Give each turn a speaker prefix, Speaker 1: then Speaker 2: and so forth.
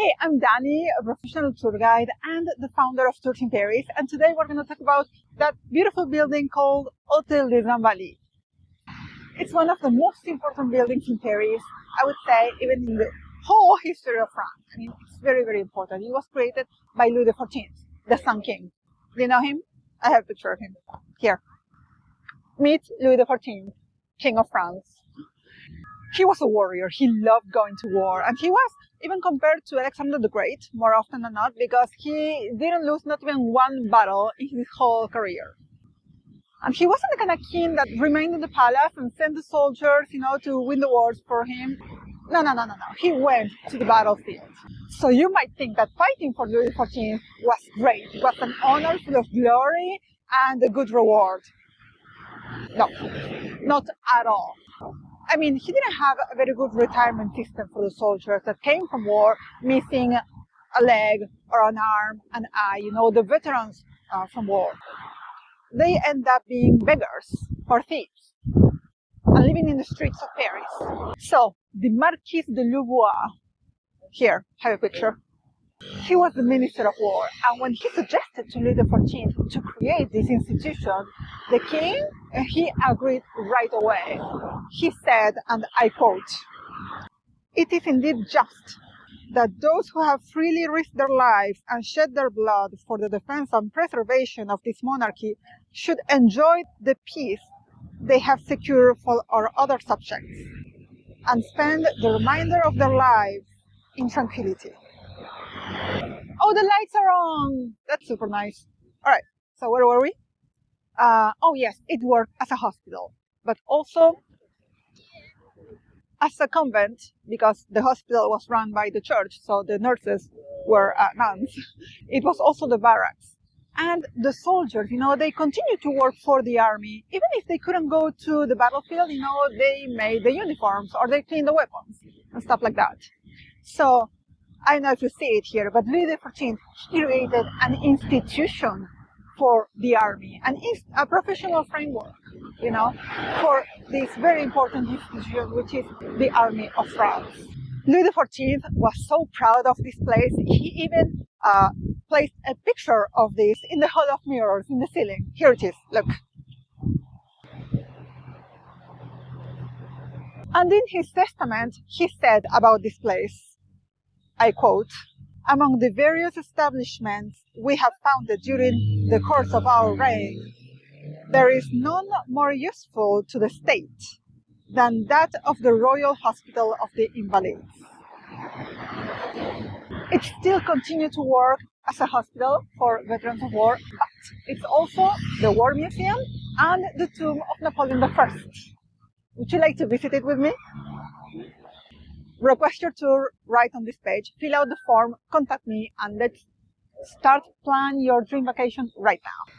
Speaker 1: Hey, I'm Dani, a professional tour guide and the founder of Tours in Paris. And today we're going to talk about that beautiful building called Hôtel des Invalides. It's one of the most important buildings in Paris, I would say, even in the whole history of France. I mean, it's very, very important. It was created by Louis XIV, the Sun King. Do you know him? I have a picture of him here. Meet Louis XIV, King of France. He was a warrior. He loved going to war. And he was even compared to Alexander the Great, more often than not, because he didn't lose not even one battle in his whole career. And he wasn't the kind of king that remained in the palace and sent the soldiers, to win the wars for him. No. He went to the battlefield. So you might think that fighting for Louis XIV was great. It was an honor full of glory and a good reward. No, not at all. I mean, he didn't have a very good retirement system for the soldiers that came from war, missing a leg or an arm, an eye, the veterans from war. They end up being beggars or thieves and living in the streets of Paris. So, the Marquis de Louvois, here, have a picture. He was the Minister of War, and when he suggested to Louis XIV to create this institution, the king, he agreed right away. He said, and I quote, "It is indeed just that those who have freely risked their lives and shed their blood for the defense and preservation of this monarchy should enjoy the peace they have secured for our other subjects, and spend the remainder of their lives in tranquility." Oh, the lights are on! That's super nice. All right, so where were we? Oh yes, it worked as a hospital, but also as a convent, because the hospital was run by the church, so the nurses were nuns. It was also the barracks. And the soldiers, they continued to work for the army. Even if they couldn't go to the battlefield, they made the uniforms or they cleaned the weapons and stuff like that. So, I don't know if you see it here, but Louis XIV created an institution for the army, a professional framework, for this very important institution, which is the Army of France. Louis XIV was so proud of this place, he even placed a picture of this in the Hall of Mirrors in the ceiling. Here it is, look. And in his testament, he said about this place, I quote, "Among the various establishments we have founded during the course of our reign, there is none more useful to the state than that of the Royal Hospital of the Invalides." It still continues to work as a hospital for veterans of war, but it's also the War Museum and the tomb of Napoleon I. Would you like to visit it with me? Request your tour right on this page, fill out the form, contact me, and let's start plan your dream vacation right now.